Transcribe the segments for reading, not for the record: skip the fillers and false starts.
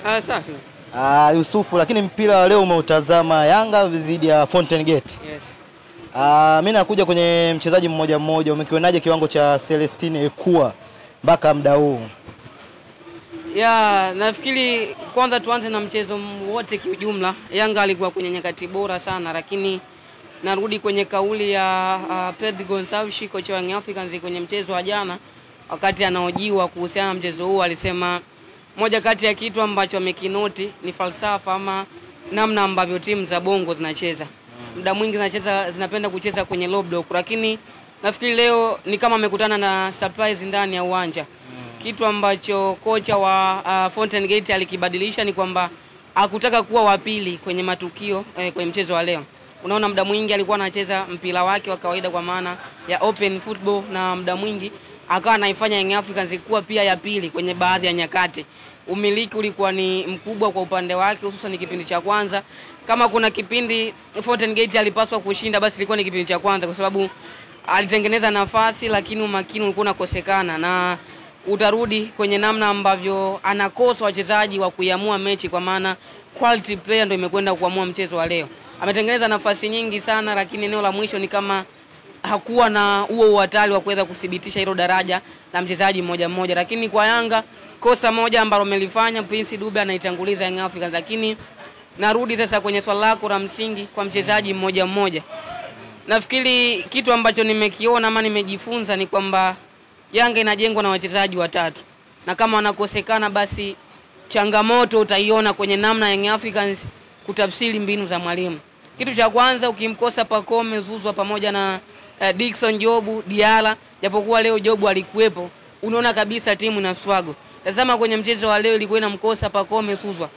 Safi. Yusufu, lakini mpira leo umeutazama Yanga dhidi ya Fountain Gate. Yes. Mimi nakuja kwenye mchezaji mmoja mmoja, umekionaje kiwango cha Celestine Ekua mpaka muda huu? Nafikiri kwanza tuanze na mchezo wote kiujumla. Yanga alikuwa kwenye nyakati bora sana, lakini narudi kwenye kauli ya Pedro Gonçalves, kocha wa Young Africans, kwenye mchezo wa jana wakati anaojiwa kuhusiana na mchezo huu alisema moja kati ya kitu ambacho amekinoti ni falsafa ama namna ambavyo timu za Bongo zinacheza. Muda mwingi zinapenda kucheza kwenye low block, lakini nafikiri leo ni kama amekutana na surprise ndani ya uwanja. Kitu ambacho kocha wa Fountain Gate alikibadilisha ni kwamba hakutaka kuwa wa pili kwenye matukio kwenye mchezo wa leo. Unaona muda mwingi alikuwa anacheza mpira wake wa kawaida kwa maana ya open football, na muda mwingi akawa anaifanya Young Africans kuwa pia ya pili kwenye baadhi ya nyakati. Umiliki ulikuwa ni mkubwa kwa upande wake, hususan kipindi cha kwanza. Kama kuna kipindi Fountain Gate alipaswa kushinda, basi ilikuwa ni kipindi cha kwanza, kwa sababu alitengeneza nafasi lakini umakini ulikuwa unakosekana, na utarudi kwenye namna ambavyo anakosa wachezaji wa kuiamua mechi, kwa maana quality player ndio imekwenda kuamua mchezo wa leo. Ametengeneza nafasi nyingi sana, lakini eneo la mwisho ni kama hakuwa na huo uhatari wa kuweza kudhibitisha hilo daraja la mchezaji mmoja mmoja. Lakini kwa Yanga kosa moja ambalo amelifanya Prince Dube, anaitanguliza Young Africans. Lakini narudi sasa kwenye swali lako la msingi kwa mchezaji mmoja mmoja. Nafikiri kitu ambacho nimekiona ama nimejifunza ni kwamba Yanga inajengwa na wachezaji watatu, na kama wanakosekana basi changamoto utaiona kwenye namna Young Africans kutafsiri mbinu za mwalimu. Kitu cha kwanza, ukimkosa Pacome Zouzoua pamoja na Dickson Jobu Diala, japokuwa leo Jobu alikuwepo, unaona kabisa timu ina struggle. Tazama kwenye mchezo wa leo ilikuwa inamkosa Pacome Zouzoua.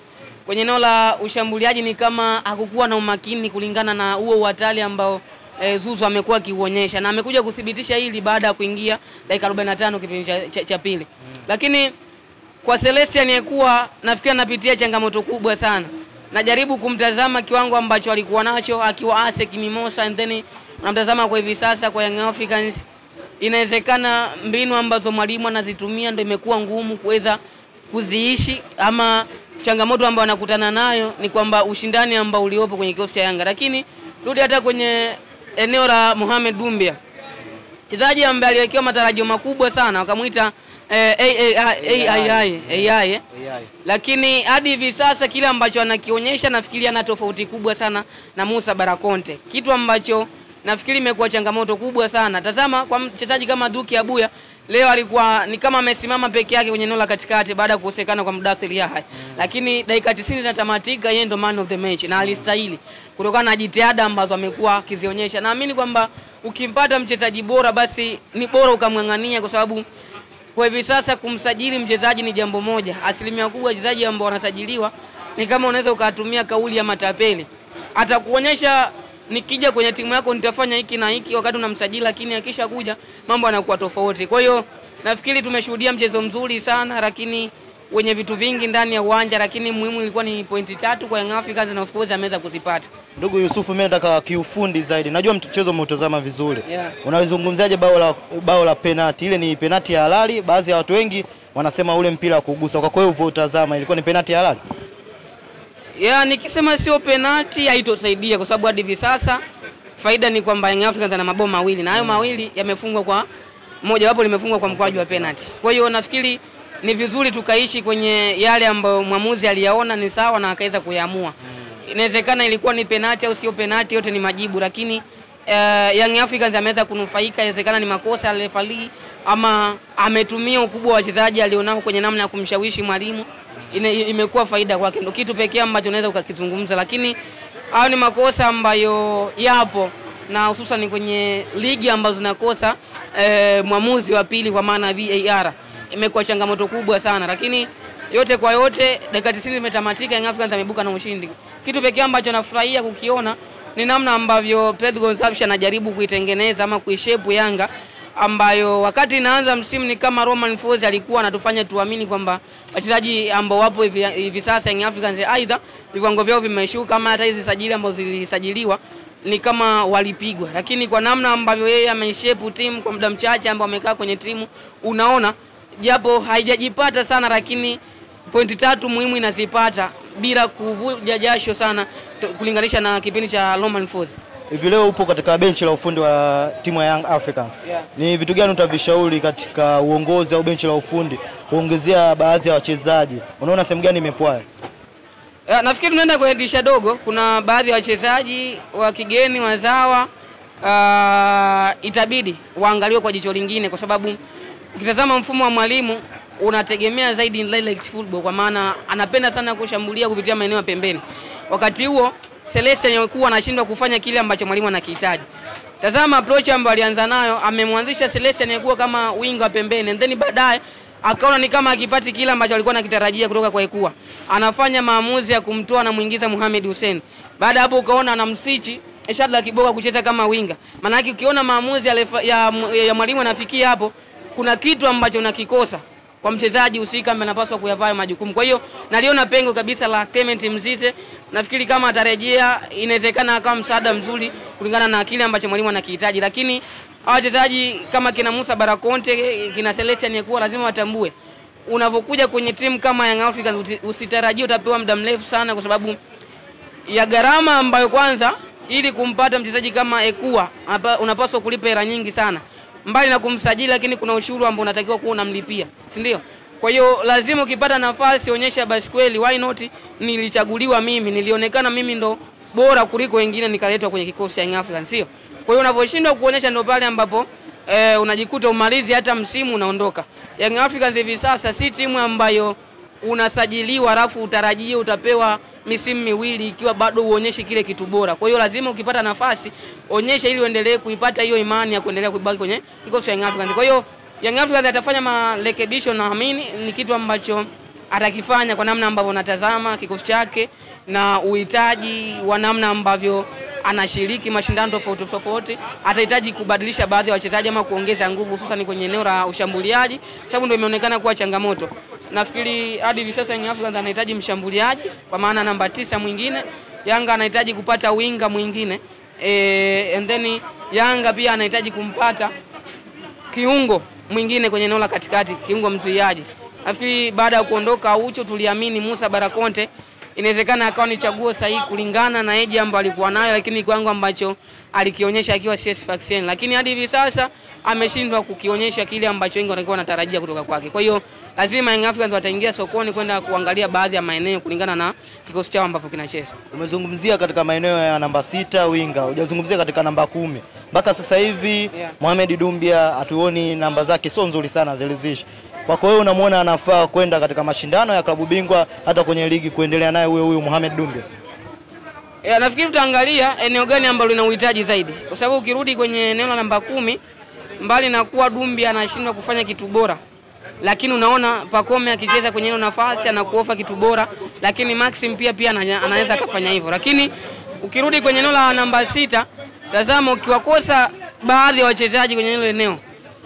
Kwenye eneo la ushambuliaji ni kama hakukuwa na umakini kulingana na huo uhatari ambao Zouzoua amekuwa akiuonyesha, na amekuja kudhibitisha hili baada ya kuingia dakika 45 kipindi cha pili. Lakini kwa Celestine Ekua nafikiri anapitia changamoto kubwa sana. Najaribu kumtazama kiwango ambacho alikuwa nacho akiwa ASEC Mimosa, and then namtazama kwa hivi sasa kwa Young Africans. Inawezekana mbinu ambazo mwalimu anazitumia ndio imekuwa ngumu kuweza kuziishi, ama changamoto ambayo anakutana nayo ni kwamba ushindani ambao uliopo kwenye kikosi cha Yanga. Lakini rudi hata kwenye eneo la Mohamed Doumbia, mchezaji ambaye aliwekewa matarajio makubwa sana, wakamuita AI. Lakini hadi hivi sasa kile ambacho anakionyesha nafikiri ana tofauti kubwa sana na Musa Barakonte, kitu ambacho nafikiri imekuwa changamoto kubwa sana. Tazama kwa mchezaji kama Duki Abuya, leo alikuwa ni kama amesimama peke yake kwenye eneo la katikati baada ya kukosekana kwa Mudathir Yahya, lakini dakika 90 zinatamatika, yeye ndo man of the match na alistahili kutokana na jitihada ambazo amekuwa akizionyesha. Naamini kwamba ukimpata mchezaji bora basi ni bora ukamngangania, kwa sababu kwa hivi sasa kumsajili mchezaji ni jambo moja. Asilimia kubwa wachezaji ambao wanasajiliwa ni kama unaweza ukatumia kauli ya matapeli. Atakuonyesha nikija kwenye timu yako nitafanya hiki na hiki wakati unamsajili, lakini akisha kuja mambo yanakuwa tofauti. Kwa hiyo nafikiri tumeshuhudia mchezo mzuri sana, lakini wenye vitu vingi ndani ya uwanja, lakini muhimu ilikuwa ni pointi 3 kwa Young Africans, na of course ameweza kuzipata. Ndugu Yusufu, mimi nataka kiufundi zaidi. Najua mchezo umeutazama vizuri. Unalizungumziaje bao la penalty? Ile ni penalty ya halali? Baadhi ya watu wengi wanasema ule mpira wa kugusa. Kwa kweli ulivyotazama ilikuwa ni penalty ya halali? Nikisema sio penalty haitosaidia, kwa sababu hadi hivi sasa faida ni kwamba Young Africans ana mabao mawili, na hayo mawili yamefungwa kwa moja wapo limefungwa kwa mkwaju wa penalty. Kwa hiyo nafikiri ni vizuri tukaishi kwenye yale ambayo mwamuzi aliyaona ni sawa na akaweza kuyaamua. Inawezekana ilikuwa ni penalty au sio penalty, yote ni majibu, lakini Young Africans ameweza kunufaika. Inawezekana ni makosa ya referee ama ametumia ukubwa wa wachezaji alionao kwenye namna ya kumshawishi mwalimu, imekuwa faida kwake. Ndio kitu pekee ambacho unaweza ukakizungumza, lakini hao ni makosa ambayo yapo, na hususan kwenye ligi ambazo zinakosa mwamuzi wa pili kwa maana VAR. Imekuwa changamoto kubwa sana, lakini yote kwa yote dakika 90 zimetamatika, Young Africans amebuka na ushindi. Kitu pekee ambacho nafurahia kukiona ni namna ambavyo Pedro Gonçalves anajaribu kuitengeneza ama kuishape Yanga, ambayo wakati inaanza msimu ni kama Romain Folz alikuwa anatufanya tuamini kwamba wachezaji ambao wapo hivi sasa Young Africans aidha viwango vyao vimeshuka, kama hata hizi sajili ambazo zilisajiliwa ni kama walipigwa. Lakini kwa namna ambavyo yeye ameishape timu kwa muda mchache ambao amekaa kwenye timu, unaona japo haijajipata sana, lakini pointi 3 muhimu inazipata bila kuvuja jasho sana kulinganisha na kipindi cha Romain Folz. Hivi leo upo katika benchi la ufundi wa timu ya Young Africans. Ni vitu gani utavishauri katika uongozi au benchi la ufundi kuongezea baadhi ya wachezaji? Unaona sehemu gani imepwaya? Nafikiri tunaenda kwa dirisha dogo. Kuna baadhi ya wachezaji wa kigeni wazawa itabidi waangaliwe kwa jicho lingine, kwa sababu ukitazama mfumo wa mwalimu unategemea zaidi direct football, kwa maana anapenda sana kushambulia kupitia maeneo ya pembeni. Wakati huo Celeste alikuwa anashindwa kufanya kile ambacho mwalimu anakihitaji. Tazama approach ambayo alianza nayo, amemwanzisha Celeste alikuwa kama winga pembeni, and then baadaye akaona ni kama akipati kile ambacho alikuwa anakitarajia kutoka kwa Ekua. Anafanya maamuzi ya kumtoa na muingiza Mohamed Hussein. Baada hapo ukaona anamswitch Shadla Kiboka kucheza kama winga. Maana yake ukiona maamuzi ya mwalimu anafikia hapo, kuna kitu ambacho unakikosa kwa mchezaji husika ambaye anapaswa kuyafanya majukumu. Kwa hiyo naliona pengo kabisa la Clement Mzize. Nafikiri kama atarejea inawezekana kama msaada mzuri kulingana na kile ambacho mwalimu anakihitaji, lakini wachezaji kama kina Musa Barakonte, kina Celeste Nyekuwa lazima watambue unapokuja kwenye timu kama Young Africans usitarajie utapewa muda mrefu sana, kwa sababu ya gharama ambayo kwanza ili kumpata mchezaji kama Ekua unapaswa kulipa hela nyingi sana. Mbali na kumsajili, lakini kuna ushuru ambao unatakiwa kuwa unamlipia, si ndio? Kwa hiyo lazima ukipata nafasi onyesha basi kweli why not nilichaguliwa mimi, nilionekana mimi ndo bora kuliko wengine nikaletwa kwenye kikosi cha Young Africans, sio? Kwa hiyo unaposhindwa kuonyesha ndo pale ambapo unajikuta umalizi hata msimu unaondoka. Young Africans hivi sasa si timu ambayo unasajiliwa alafu utarajie utapewa misimu miwili ikiwa bado uonyeshe kile kitu bora. Kwa hiyo lazima ukipata nafasi onyesha ili uendelee kuipata hiyo imani ya kuendelea kubaki kwenye kikosi cha Young Africans. Kwa hiyo Young Africans atafanya marekebisho, naamini ni kitu ambacho atakifanya kwa namna ambavyo natazama kikosi chake na uhitaji wa namna ambavyo anashiriki mashindano tofauti. Atahitaji kubadilisha baadhi ya wachezaji ama kuongeza nguvu hususan kwenye eneo la ushambuliaji, sababu ndio imeonekana kuwa changamoto. Nafikiri hadi hivi sasa Young Africans anahitaji mshambuliaji kwa maana namba 9 mwingine, Yanga anahitaji kupata winga mwingine, and then Yanga pia anahitaji kumpata kiungo mwingine kwenye eneo la katikati, kiungo mzuiaji. Nafikiri baada ya kuondoka Aucho tuliamini Musa Barakonte inawezekana akawa ni chaguo sahihi kulingana na age ambayo alikuwa nayo, lakini kiwango ambacho alikionyesha akiwa CS Faction, lakini hadi hivi sasa ameshindwa kukionyesha kile ambacho wengi walikuwa wanatarajia kutoka kwake. Kwa hiyo lazima Young Africans wataingia sokoni kwenda kuangalia baadhi ya maeneo kulingana na kikosi chao ambapo kinacheza. Umezungumzia katika maeneo ya namba 6 winga, hujazungumzia katika namba 10. Mpaka sasa hivi Mohamed Dumbia hatuoni namba zake sio nzuri sana zilizishi. Kwa hiyo unamuona anafaa kwenda katika mashindano ya klabu bingwa hata kwenye ligi kuendelea naye huyo Mohamed Dumbia? Nafikiri tutaangalia eneo gani ambalo lina uhitaji zaidi. Kwa sababu ukirudi kwenye eneo la namba 10, mbali na kuwa Dumbia anashindwa kufanya kitu bora, lakini unaona Pacome akicheza kwenye hiyo nafasi anakuofa kitu bora, lakini Maxim pia anaweza kufanya hivyo. Lakini ukirudi kwenye eneo la namba 6, tazama ukiwakosa baadhi ya wachezaji kwenye hilo eneo,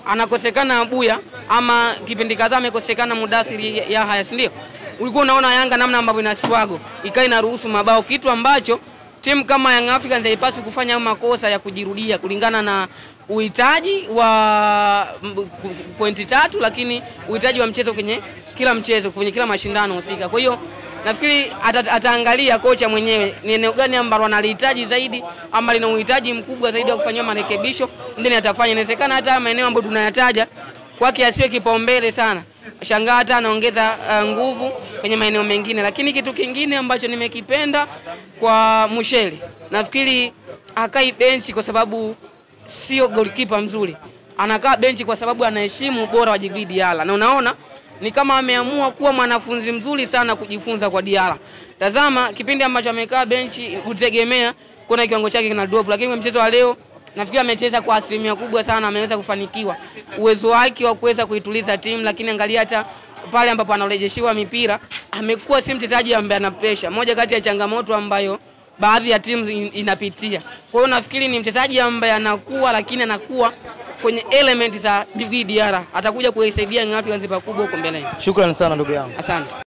anakosekana Abuya ama kipindi kadhaa amekosekana Mudathiri Yahya, si ndio? Ulikuwa unaona Yanga namna ambavyo ina struggle, ikawa inaruhusu mabao, kitu ambacho timu kama Young Africans haipaswi kufanya makosa ya kujirudia kulingana na uhitaji wa pointi 3, lakini uhitaji wa mchezo kwenye kila mchezo, kwenye kila mashindano husika. Kwa hiyo nafikiri ataangalia kocha mwenyewe ni eneo gani ambalo analihitaji zaidi ama lina uhitaji mkubwa zaidi wa kufanywa marekebisho, ndio atafanya. Inawezekana hata maeneo ambayo tunayataja kwake asiwe kipaumbele sana, shangaa hata anaongeza nguvu kwenye maeneo mengine. Lakini kitu kingine ambacho nimekipenda kwa Musheli, nafikiri akai benchi kwa sababu sio goalkeeper mzuri, anakaa benchi kwa sababu anaheshimu ubora wa Djigui Diarra, na unaona ni kama ameamua kuwa mwanafunzi mzuri sana kujifunza kwa Diarra. Tazama kipindi ambacho amekaa benchi utegemea kuna kiwango chake kina drop, lakini kwa mchezo wa leo nafikiri amecheza kwa asilimia kubwa sana, ameweza kufanikiwa uwezo wake wa kuweza kuituliza timu. Lakini angalia hata pale ambapo anarejeshiwa mipira amekuwa si mchezaji ambaye ana pressure, moja kati ya changamoto ambayo baadhi ya timu inapitia. Kwa hiyo nafikiri ni mchezaji ambaye anakuwa, lakini anakuwa kwenye element za Djigui Diarra, atakuja kuisaidia Young Africans pakubwa huko mbele. Shukrani sana ndugu yangu. Asante.